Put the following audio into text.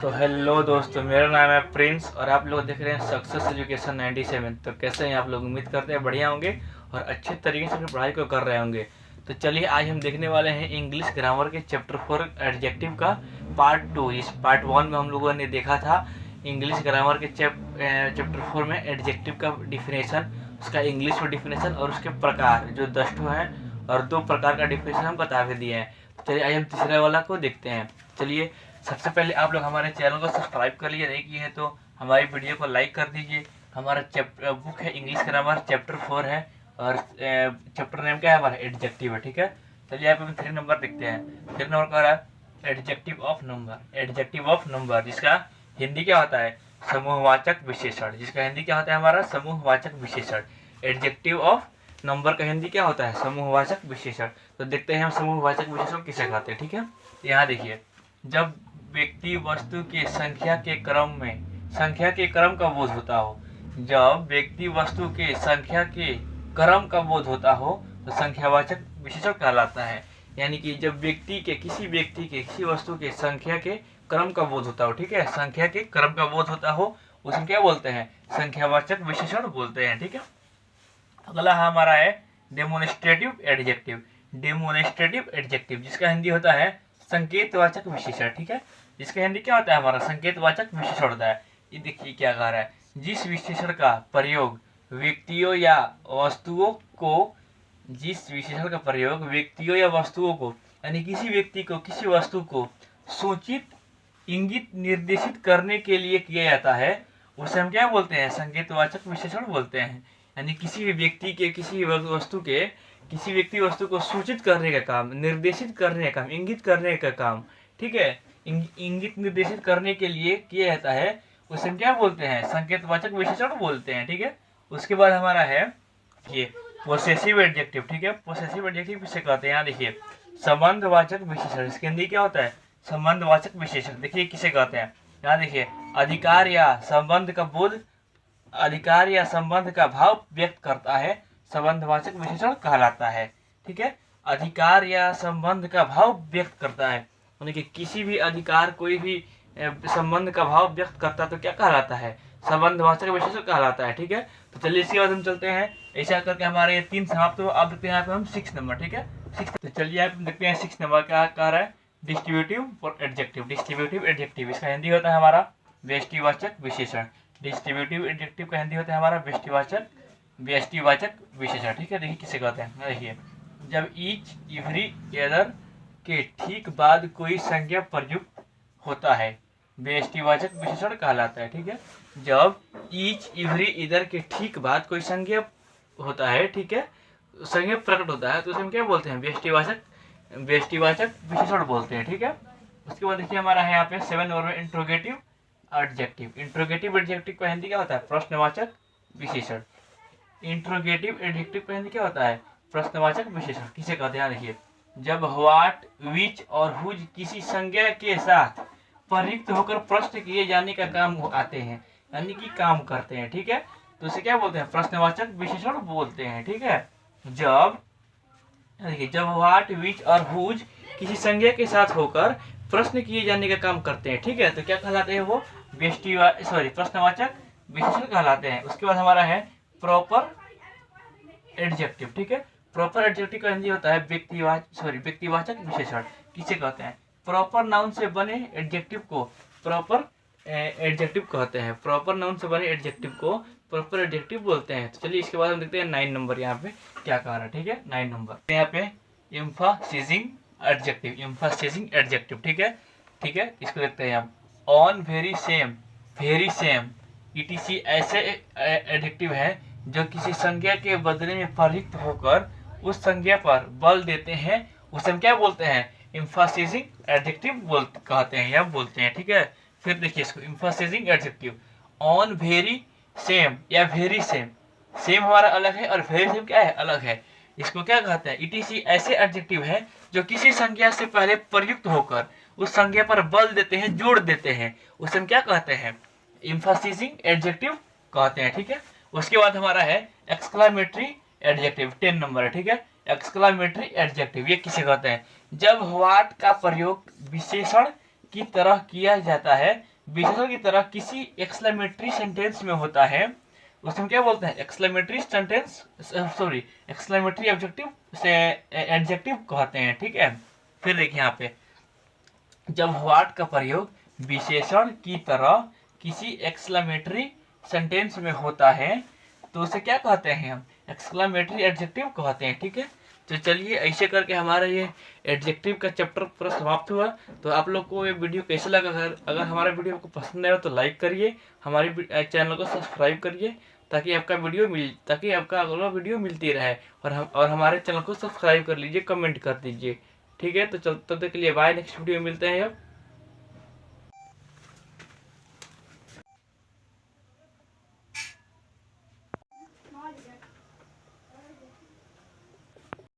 तो हेलो दोस्तों, मेरा नाम है प्रिंस और आप लोग देख रहे हैं सक्सेस एजुकेशन 97। तो कैसे हैं आप लोग? उम्मीद करते हैं बढ़िया होंगे और अच्छे तरीके से अपनी पढ़ाई को कर रहे होंगे। तो चलिए आज हम देखने वाले हैं इंग्लिश ग्रामर के चैप्टर 4 एडजेक्टिव का पार्ट 2। इस पार्ट 1 में हम लोगों ने देखा था इंग्लिश ग्रामर के चैप्टर 4 में एडजेक्टिव का डिफिनेशन, उसका इंग्लिश में डिफिनेशन और उसके प्रकार जो 10 हैं और 2 प्रकार का डिफिनेशन हम बता के दिए हैं। तो चलिए आज हम तीसरे वाला को देखते हैं। चलिए सबसे पहले आप लोग हमारे चैनल को सब्सक्राइब कर लीजिए, नहीं किए हैं तो हमारी वीडियो को लाइक कर दीजिए। हमारा बुक है इंग्लिश ग्रामर चैप्टर 4 है और चैप्टर नेम क्या है हमारा? एडजेक्टिव है। ठीक है, चलिए आप 3 नंबर देखते हैं। 3 नंबर का रहा है adjective of number. Adjective of number जिसका हिंदी क्या होता है? समूहवाचक विशेषण। जिसका हिंदी क्या होता है हमारा? समूहवाचक विशेषण। एडजेक्टिव ऑफ नंबर का हिंदी क्या होता है? समूहवाचक विशेषण। तो देखते हैं हम समूहवाचक विशेषण किसे कहते हैं। ठीक है, यहाँ देखिए, जब व्यक्ति वस्तु के संख्या के क्रम का बोध होता हो, जब व्यक्ति वस्तु के संख्या के क्रम का बोध होता हो तो संख्यावाचक विशेषण कहलाता है। यानी कि जब किसी वस्तु के संख्या के क्रम का बोध होता हो, ठीक है, संख्या के क्रम का बोध होता हो, उसे क्या बोलते हैं? संख्यावाचक विशेषण बोलते हैं। ठीक है, अगला हमारा है डेमोन्स्ट्रेटिव एडजेक्टिव। डेमोन्स्ट्रेटिव एडजेक्टिव जिसका हिंदी होता है संकेतवाचक विशेषण। ठीक है, जिसका हिंदी क्या होता है हमारा? संकेतवाचक विशेषण होता है। ये देखिए क्या कह रहा है, जिस विशेषण का प्रयोग व्यक्तियों या वस्तुओं को यानी किसी व्यक्ति को किसी वस्तु को सूचित, इंगित, निर्देशित करने के लिए किया जाता है, उसे हम क्या बोलते हैं? संकेतवाचक विशेषण बोलते हैं। यानी किसी भी व्यक्ति के किसी व्यक्ति वस्तु को सूचित करने का काम, निर्देशित करने का काम, इंगित करने का काम, ठीक है, इंगित निर्देशित करने के लिए किया जाता है, उसे हम क्या बोलते हैं? संकेतवाचक विशेषण बोलते हैं। ठीक है, उसके बाद हमारा है ये पोसेसिव एडजेक्टिव। ठीक है, पोसेसिव एडजेक्टिव किसे कहते हैं? यहाँ देखिए, संबंधवाचक विशेषण। इसके हिंदी क्या होता है? संबंधवाचक विशेषण। देखिए किसे कहते हैं, यहाँ देखिए, अधिकार या संबंध का भाव व्यक्त करता है, संबंधवाचक विशेषण कहलाता है। ठीक है, अधिकार या संबंध का भाव व्यक्त करता है, यानी कि किसी भी अधिकार, कोई भी संबंध का भाव व्यक्त करता है तो क्या कहलाता है? संबंधवाचक विशेषण कहलाता है। ठीक है, तो चलिए इसके बाद हम चलते हैं। ऐसा करके हमारे ये 3 समाप्त हो। अब देखते हैं यहाँ पे हम 6 नंबर। ठीक है, 6। तो चलिए आप देखते हैं 6 नंबर क्या कह रहा है? Distributive adjective. डिस्ट्रीब्यूटिव एडजेक्टिव इसका हिंदी होता है हमारा व्यष्टिवाचक विशेषण। डिस्ट्रीब्यूटिव एडजेक्टिव का हिंदी होता है हमारा व्यष्टिवाचक विशेषण। ठीक है, देखिए किसे कहते हैं। देखिए, जब ईच, इवरी, एदर के ठीक बाद कोई संज्ञा प्रयुक्त होता है, व्यष्टिवाचक विशेषण कहलाता है। ठीक है, जब ईच, इवरी, इधर के ठीक बाद कोई संज्ञा होता है, ठीक है, संज्ञा प्रकट होता है, तो उसे हम क्या बोलते हैं? व्यष्टिवाचक विशेषण बोलते हैं। ठीक है, उसके बाद देखिए हमारा है यहाँ पे 7 नंबर में इंट्रोगेटिव एडजेक्टिव। इंट्रोगेटिव एडजेक्टिव का हिंदी क्या होता है? प्रश्नवाचक विशेषण। इंट्रोगेटिव एडजेक्टिव का हिंदी क्या होता है? प्रश्नवाचक विशेषण। किसे कहते हैं? देखिए, जब व्हाट, विच और हुज किसी संज्ञा के साथ प्रयुक्त होकर प्रश्न किए जाने का काम आते हैं, यानी कि काम करते हैं, ठीक है, तो उसे क्या बोलते हैं? प्रश्नवाचक विशेषण बोलते हैं। ठीक है, जब व्हाट, विच और हुज किसी संज्ञा के साथ होकर प्रश्न किए जाने का काम करते हैं, ठीक है, तो क्या कहलाते हैं? वो प्रश्नवाचक विशेषण कहलाते हैं। उसके बाद हमारा है प्रॉपर एडजेक्टिव। ठीक है, प्रॉपर एडजेक्टिव का हिंदी होता है व्यक्तिवाचक विशेषण। किसे कहते हैं? प्रॉपर नाउन से बने एडजेक्टिव को प्रॉपर एडजेक्टिव कहते हैं। प्रॉपर नाउन से बने एडजेक्टिव को प्रॉपर एडजेक्टिव बोलते हैं। तो चलिए इसके बाद हम देखते हैं 9 नंबर यहाँ पे क्या कह रहा है। ठीक है, 9 नंबर यहाँ पे एम्फासाइजिंग एडजेक्टिव। ठीक है, इसको देखते हैं हम। ऑन, वेरी सेम, etc ऐसे एडजेक्टिव है जो किसी संज्ञा के बदले में प्रयुक्त होकर उस संज्ञा पर बल देते हैं, उसे हम क्या बोलते हैं? एम्फासाइजिंग एडजेक्टिव कहते हैं या बोलते हैं। ठीक है, फिर देखिए इसको, एम्फासाइजिंग एडजेक्टिव ऑन वेरी सेम या वेरी सेम हमारा अलग है और वेरी सेम क्या है? अलग है। इसको क्या कहते हैं? etc ऐसे एडजेक्टिव है जो किसी संज्ञा से पहले प्रयुक्त होकर उस संज्ञा पर बल देते हैं, जोड़ देते हैं, उसे हम क्या कहते हैं? एम्फासाइजिंग एडजेक्टिव कहते हैं। ठीक है, उसके बाद हमारा है एक्सक्लामेटरी एडजेक्टिव। 10 नंबर है। ठीक है, एक्सक्लामेटरी एडजेक्टिव ये किसे कहते हैं? जब व्हाट का प्रयोग विशेषण की तरह किया जाता है विशेषण की तरह किसी एक्सक्लेमेटरी सेंटेंस में होता है, उसमें क्या बोलते हैं, exclamatory sentence, sorry exclamatory objective से एडजेक्टिव कहते हैं। ठीक है, फिर देखिए यहाँ पे जब व्हाट का प्रयोग विशेषण की तरह किसी एक्सक्लेमेटरी सेंटेंस में होता है तो उसे क्या कहते हैं, हम एक्सक्लेमेटरी एडजेक्टिव कहते हैं। ठीक है, तो चलिए ऐसे करके हमारा ये एडजेक्टिव का चैप्टर पूरा समाप्त हुआ। तो आप लोग को ये वीडियो कैसा लगा, अगर हमारा वीडियो आपको पसंद आया तो लाइक करिए, हमारी चैनल को सब्सक्राइब करिए ताकि आपका अगला वीडियो मिलती रहे, और हमारे चैनल को सब्सक्राइब कर लीजिए, कमेंट कर दीजिए। ठीक है, तो तब तक के लिए बाय, नेक्स्ट वीडियो में मिलते हैं अब।